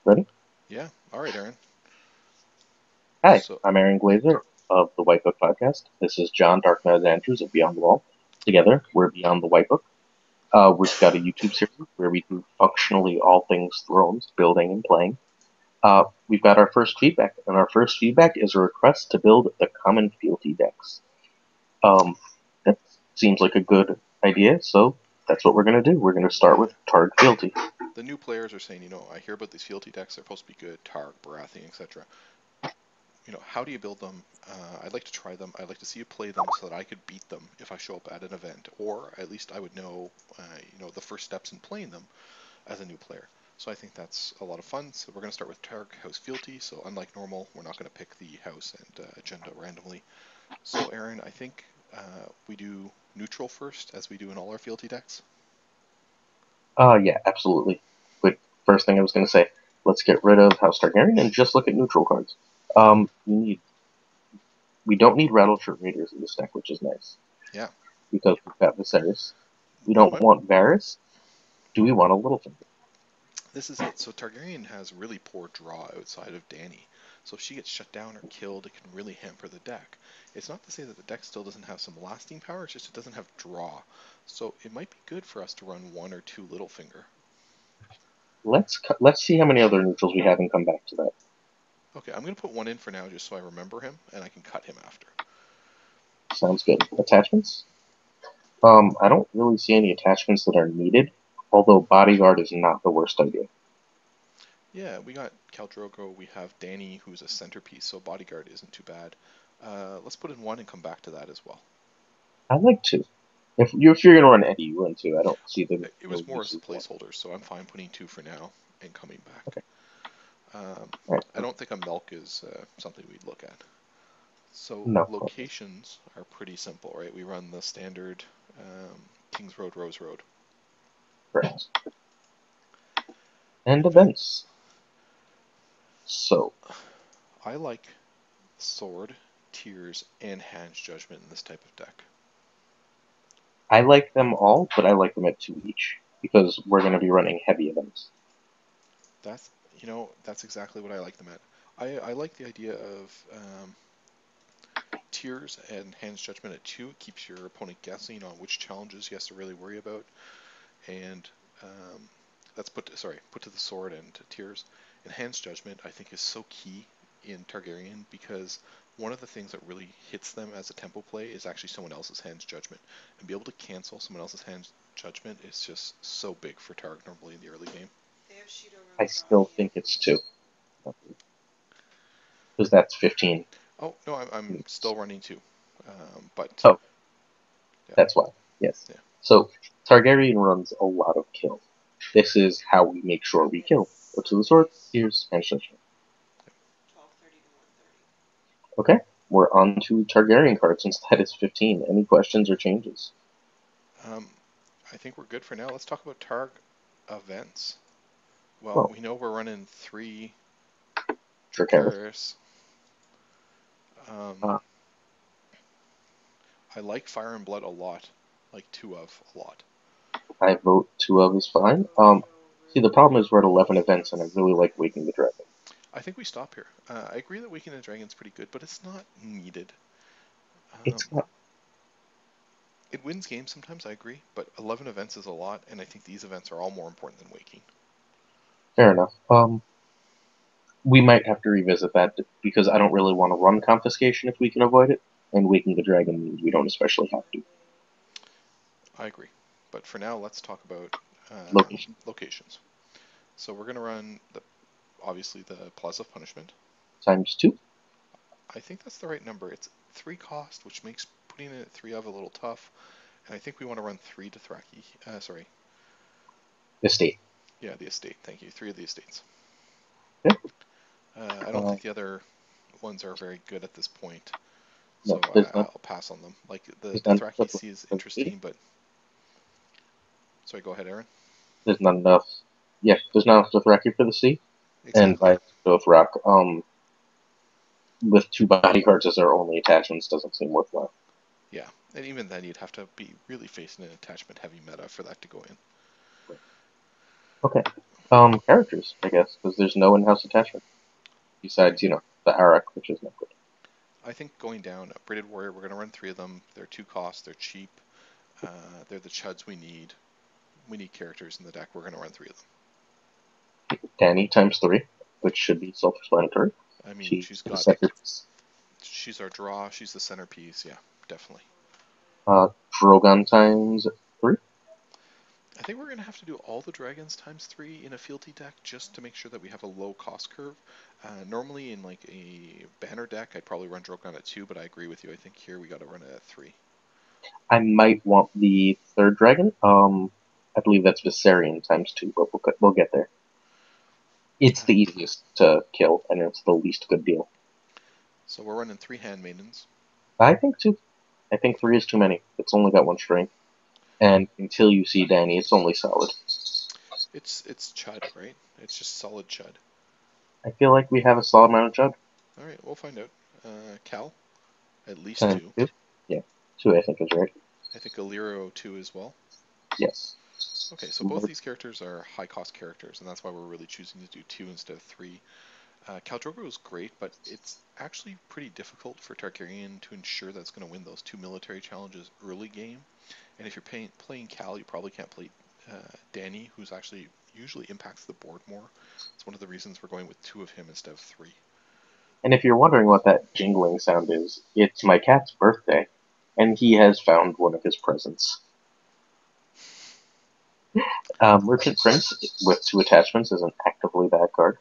Ready? Yeah. All right, Aaron. Hi, So, I'm Aaron Glazer of the White Book Podcast. This is John Dark Knight Andrews of Beyond the Wall. Together, we're Beyond the White Book. We've got a YouTube series where we do functionally all things Thrones, building and playing. We've got our first feedback, and our first feedback is a request to build the common fealty decks. Um, that seems like a good idea, so that's what we're going to do. We're going to start yeah, with Targ Fealty. the new players are saying, I hear about these fealty decks. They're supposed to be good, Targ, Baratheon, etc. How do you build them? I'd like to try them. I'd like to see you play them so that I could beat them if I show up at an event, or at least I would know, the first steps in playing them as a new player. So I think that's a lot of fun. So we're going to start with Targ House Fealty. So unlike normal, we're not going to pick the house and agenda randomly. So Aaron, I think we do neutral first, as we do in all our fealty decks. Yeah, absolutely. But first thing I was going to say, let's get rid of House Targaryen and just look at neutral cards. We don't need Rattleshire Raiders in this deck, which is nice Yeah. because we've got Viserys. We Well, don't want Varys. Do we want a Littlefinger? this is it. So Targaryen has really poor draw outside of Dany. So if she gets shut down or killed, it can really hamper the deck. It's not to say that the deck still doesn't have some lasting power, it's just it doesn't have draw. So it might be good for us to run one or two Littlefinger. Let's see how many other neutrals we have and come back to that. Okay, I'm going to put one in for now just so I remember him, and I can cut him after. Sounds good. Attachments. I don't really see any attachments that are needed, although Bodyguard is not the worst idea. Yeah, we got Khal Drogo, we have Dany, who's a centerpiece, so Bodyguard isn't too bad. Let's put in one and come back to that as well. I like two. If you're gonna run Eddie, you run two. I don't see the It real was more as a uses one. placeholder, so I'm fine putting two for now and coming back. Okay. Um, All right. I don't think a milk is something we'd look at. So No. locations are pretty simple, right? We run the standard Kings Road, Rose Road. Correct. And events. Events. So I like Sword, Tears, and Hand's Judgment in this type of deck. I like them all, but I like them at two each because we're going to be running heavy events. That's that's exactly what I like them at. I like the idea of Tears and Hand's Judgment at two. It keeps your opponent guessing on which challenges he has to really worry about, and that's put to the sword and to Tears. And Hand's Judgment I think is so key in Targaryen because one of the things that really hits them as a tempo play is actually someone else's Hand's Judgment, and be able to cancel someone else's Hand's Judgment is just so big for Targ normally in the early game. I still think it's two because that's 15. Oh no, I'm still running two, but Oh, yeah, that's why. Yes. yeah. So Targaryen runs a lot of kill. This is how we make sure we kill. Go to the sword. Here's and Judgment. Okay, we're on to Targaryen cards since that is 15. Any questions or changes? Um, I think we're good for now. Let's talk about Targ events. Well, Well, we know we're running three Dracarys. Dracarys. Um, Uh, I like Fire and Blood a lot, like two of a lot. I vote two of is fine. See, the problem is we're at 11 events, and I really like Waking the Dragon. I think we stop here. I agree that Weekend of Dragon's pretty good, but it's not needed. Um, It's not it wins games sometimes, I agree, but 11 events is a lot, and I think these events are all more important than Waking. fair enough. We might have to revisit that because I don't really want to run confiscation if we can avoid it, and Waking the Dragon means we don't especially have to. I agree. But for now, let's talk about Location locations. So we're going to run obviously the Plaza of Punishment. times two. I think that's the right number. It's three cost, which makes putting it at three of a little tough. And I think we want to run three to Thraki. Sorry. Estate. Yeah, the estate. Thank you. Three of the estates. Okay. I don't Uh, think the other ones are very good at this point, no, so I'll pass on them. Like the there's not Dothraki enough Sea is for the city. interesting, but sorry, go ahead, Aaron. There's not enough. Yeah, there's not enough Dothraki for the sea, and Exactly. by Dothrak, with two bodyguards as our only attachments doesn't seem worthwhile. Yeah, and even then, you'd have to be really facing an attachment-heavy meta for that to go in. Okay. Characters, I guess, because there's no in-house attachment Right. besides, the Arak, which is not good. I think going down a Braided Warrior, we're going to run three of them. They're two costs, they're cheap, they're the chuds we need. We need characters in the deck. We're going to run three of them. Dany times 3, which should be self-explanatory. I mean, She's the centerpiece. she's our draw, she's the centerpiece. Yeah, definitely. Drogon times 3. I think we're going to have to do all the dragons times three in a fealty deck just to make sure that we have a low cost curve. Normally in like a banner deck, I'd probably run Drogon at 2, but I agree with you. I think here we got to run it at 3. I might want the third dragon. I believe that's Viserion times 2, but we'll get there. It's Uh, the easiest to kill, and it's the least good deal. so we're running 3 handmaidens. I think 2. I think 3 is too many. It's only got 1 strength. And until you see Dany, it's only solid. It's chud, right? It's just solid chud. I feel like we have a solid amount of Jug. All right, we'll find out. Cal, at least Times 2. 2? Yeah, 2 I think is right. I think Illyrio 2 as well. Yes. Okay, so both these characters are high cost characters, and that's why we're really choosing to do 2 instead of 3. Khal Drogo is great, but it's actually pretty difficult for Targaryen to ensure that it's going to win those 2 military challenges early game. And if you're playing Cal, you probably can't play Dany, who's actually usually impacts the board more. It's one of the reasons we're going with 2 of him instead of 3. And if you're wondering what that jingling sound is, it's my cat's birthday, and he has found one of his presents. Merchant Prince with 2 attachments is an actively bad card.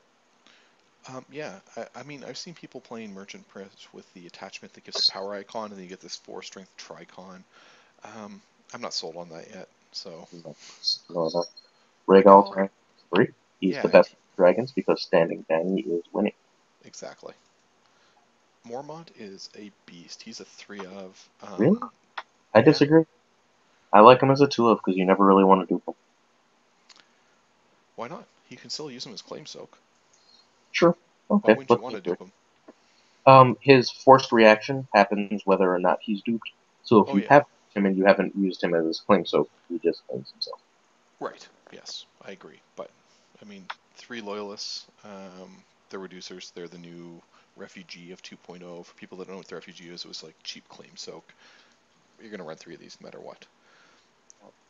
Yeah, I mean, I've seen people playing Merchant Prince with the attachment that gives a power icon, and then you get this 4 strength Tricon. I'm not sold on that yet, so. No, no. Rhaegal Rhaegal, times 3. He's the yeah, best dragons because standing Dany is winning. exactly. Mormont is a beast. He's a 3 of. Really? I Yeah, disagree. I like him as a 2 of because you never really want to dupe him. why not? You can still use him as Claim Soak. Sure. Why Okay, wouldn't you let's want go to through. dupe him? His forced reaction happens whether or not he's duped. So if Oh, you yeah. have him and you haven't used him as his claim, so he just claims himself. Right. Yes, I agree. But, I mean, 3 Loyalists, they're reducers. They're the new refugee of 2.0. For people that don't know what the refugee is, it was like cheap Claim Soak. You're going to run 3 of these no matter what.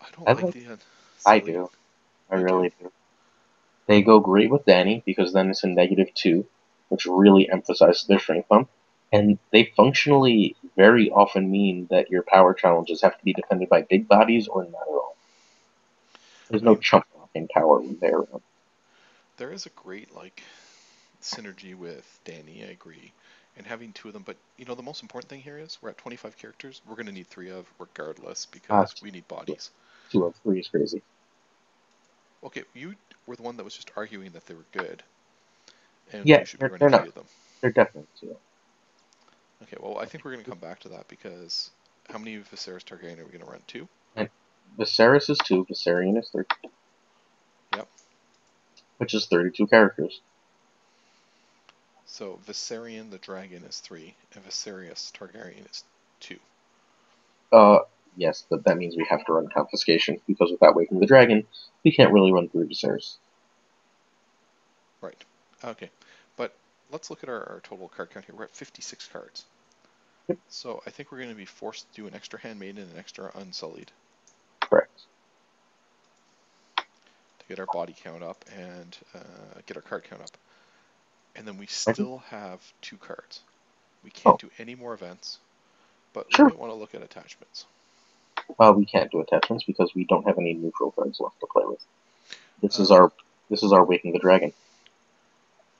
I don't I like like. the I silly. do. I You do? really do. They go great with Danny because then it's a -2, which really emphasizes their strength bump. And they functionally very often mean that your power challenges have to be defended by big bodies or not at all. There's I no mean, chump blocking power when they're around. there is a great, like, synergy with Danny, I agree. And having 2 of them, but the most important thing here is we're at 25 characters. We're going to need 3 of regardless Ah, because we need two, bodies. 2 of 3 is crazy. Okay, you were the one that was just arguing that they were good, and Yeah, we should be they're running 3 not. of them. They're definitely 2. Okay, well, I think we're going to come back to that because how many Viserys Targaryen are we going to run? 2? And Viserys is 2, Viserion is 3, Yep. which is 32 characters. So Viserion the dragon is 3, and Viserys Targaryen is 2. Uh, yes, but that means we have to run confiscation because without waking the dragon, we can't really run through Viserys. Right. Okay. But let's look at our total card count here. We're at 56 cards. Yep, So I think we're going to be forced to do an extra handmaiden and an extra unsullied correct. to get our body count up and get our card count up. And then we Second? still have 2 cards. We can't Oh, do any more events, but we sure. might want to look at attachments. We can't do attachments because we don't have any neutral cards left to play with. This is Um, our this is our waking the dragon.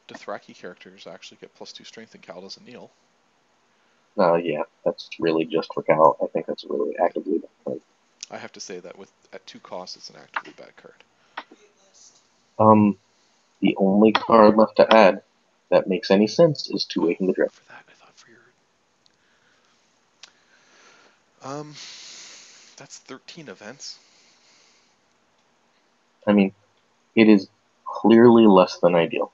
Dothraki characters actually get +2 strength and Cal doesn't kneel. Yeah, that's really just for Cal. I think that's really actively bad card. I have to say that at 2 costs, it's an actively bad card. Um, the only card left to add that makes any sense is to waking the dragon. For that, I thought for your that's 13 events. I mean, it is clearly less than ideal.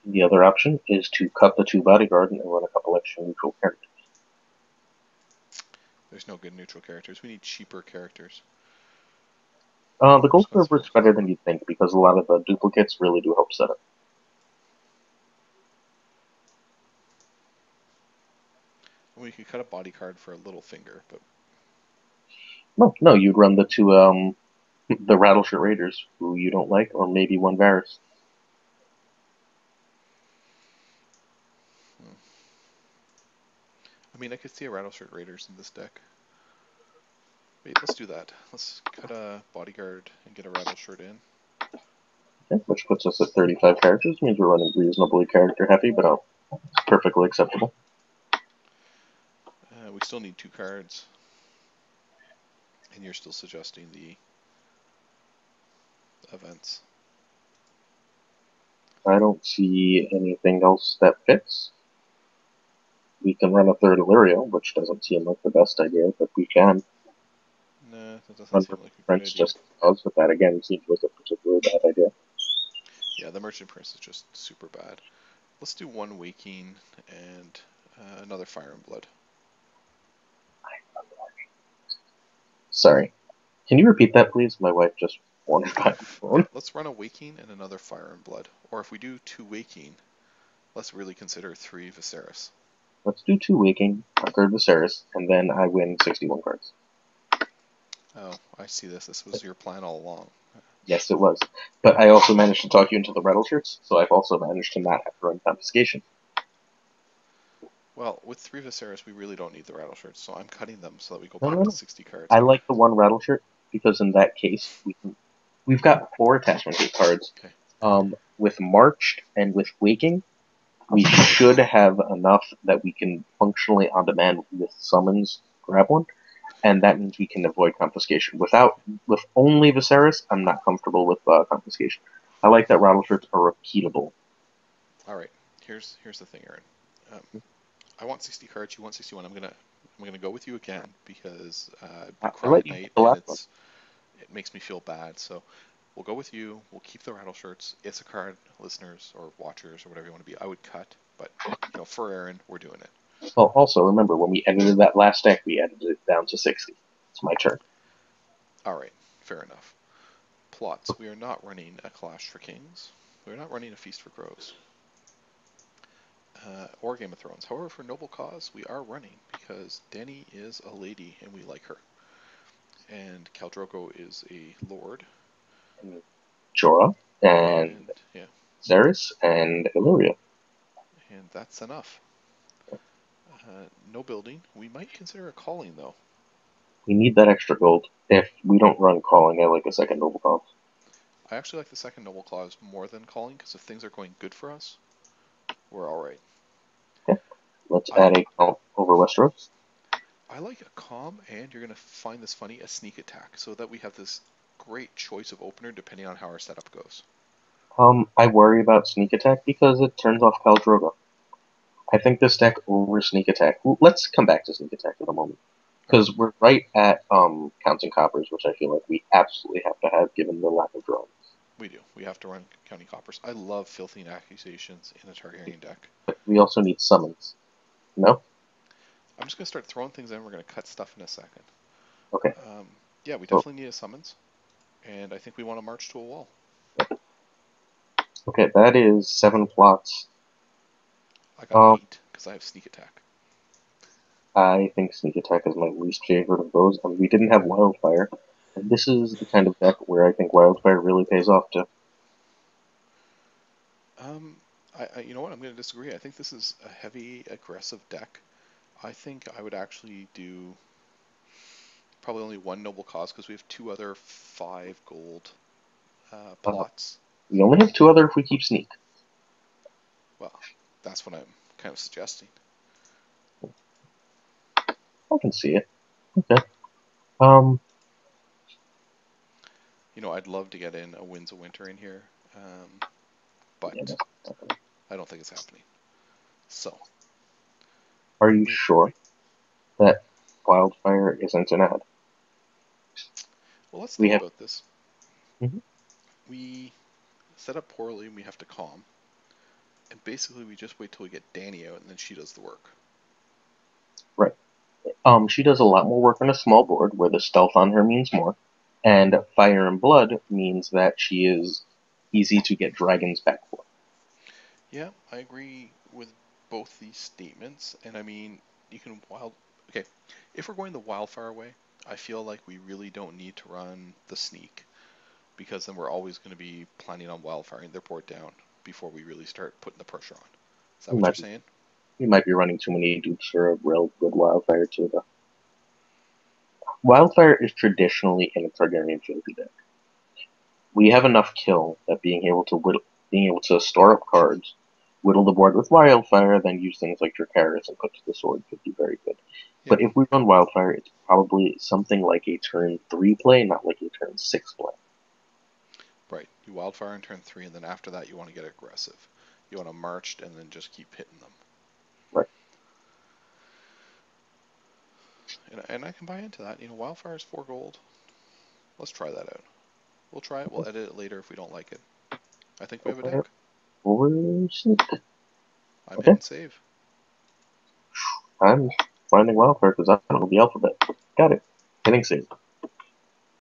The other option is to cut the 2 bodyguard and run a couple extra neutral characters. There's no good neutral characters. We need cheaper characters. The gold server is Responsibility. better than you'd think because a lot of the duplicates really do help set it. We could cut a body card for a little finger, but No, you'd run the two the Rattleshirt Raiders, who you don't like, or maybe one Varys. hmm. I mean, I could see a Rattleshirt Raiders in this deck. Wait, let's do that. Let's cut a bodyguard and get a Rattleshirt in. Okay, which puts us at 35 characters. Means we're running reasonably character heavy, but it's perfectly acceptable. We still need 2 cards, and you're still suggesting the events. I don't see anything else that fits. We can run a third Illyrio, which doesn't seem like the best idea, but we can Nah, that doesn't run seem like a great Prince idea. just because, but that again seems like a particularly bad idea. Yeah, the Merchant Prince is just super bad. Let's do 1 Waking and another Fire and Blood. Sorry. Can you repeat that, please? My wife just wandered by the Yeah, phone. let's run a Waking and another Fire and Blood. Or if we do 2 Waking, let's really consider 3 Viserys. Let's do 2 Waking, a third Viserys, and then I win 61 cards. Oh, I see this. This was your plan all along. Yes, it was. But I also managed to talk you into the Rattleshirts, so I've also managed to not have to run Confiscation. Well, with 3 Viserys, we really don't need the Rattleshirts, so I'm cutting them so that we go No, back no, to no. 60 cards. I like the one Rattleshirt because in that case we've got 4 attachment gate cards. Okay. With Marched and with Waking, we should have enough that we can functionally on demand with summons grab one, and that means we can avoid confiscation. With only Viserys, I'm not comfortable with confiscation. I like that Rattleshirts are repeatable. All right. Here's the thing, Aaron. Um, I want 60 cards. You want 61. I'm gonna go with you again because I cry let at you get night the and last one. it makes me feel bad. So we'll go with you. We'll keep the Rattleshirts. It's a card, listeners or watchers or whatever you want to be. I would cut, but for Aaron, we're doing it. Well, also remember when we edited that last deck, we edited it down to 60. It's my turn. All right. Fair enough. Plots. We are not running a Clash for Kings. We're not running a Feast for Crows. Or Game of Thrones. However, for Noble Cause, we are running because Dany is a lady and we like her. And Khal Drogo is a lord. And Jorah and And yeah, Varys and Illyria. and that's enough. No building. We might consider a calling though. We need that extra gold. If we don't run calling, I like a second noble cause. I actually like the second Noble Clause more than calling because if things are going good for us, we're all right. Okay, let's I add a count over Westeros. I like a calm and you're gonna find this funny a sneak attack so that we have this great choice of opener depending on how our setup goes. I worry about sneak attack because it turns off Khal Drogo. I think this deck over sneak attack. Let's come back to sneak attack in a moment All right, because we're right at counting coppers, which I feel like we absolutely have to have given the lack of drones. we do. We have to run County Coppers. I love filthy accusations in a Targaryen deck. But we also need summons. No? I'm just gonna start throwing things in. We're gonna cut stuff in a second. Okay. Yeah, we Oh, definitely need a summons, and I think we want to march to a wall. okay, that is 7 plots. I got Um, 8 because I have sneak attack. I think sneak attack is my least favorite of those, and we didn't have wildfire. And this is the kind of deck where I think wildfire really pays off to. You know what? I'm going to disagree. I think this is a heavy, aggressive deck. I think I would actually do probably only 1 noble cause because we have 2 other 5 gold Uh, plots. we only have 2 other if we keep sneak. Well, that's what I'm kind of suggesting. I can see it. Okay. Um, I'd love to get in a Winds of Winter in here, yeah, but that's not I don't think it's happening. So, Are you we, sure that wildfire isn't an ad? well, let's We think have. about this. Mhm. We set up poorly and we have to calm. And basically, we just wait till we get Dany out and then she does the work. Right. She does a lot more work on a small board where the stealth on her means more. And Fire and Blood means that she is easy to get dragons back for. Yeah, I agree with both these statements. And I mean, you can wild. Okay, if we're going the wildfire way, I feel like we really don't need to run the sneak because then we're always going to be planning on wildfiring their board down before we really start putting the pressure on. Is that You what you're might, saying? you might be running too many dupes for a real good Wildfire too, though. Wildfire is traditionally in a Targaryen Fealty deck. We have enough kill that being able to store up cards, whittle the board with Wildfire, then use things like Dracarys and put to the sword could be very good. Yeah, But if we run Wildfire, it's probably something like a turn 3 play, not like a turn 6 play. right. You wildfire in turn 3, and then after that, you want to get aggressive. You want to march and then just keep hitting them. Right. And I can buy into that. Wildfire is 4 gold. Let's try that out. We'll try it. We'll edit it later if we don't like it. I think we Go have a for it. deck. I'm Okay. hitting save. I'm finding Wildfire because I don't know the alphabet. Got it. Hitting save.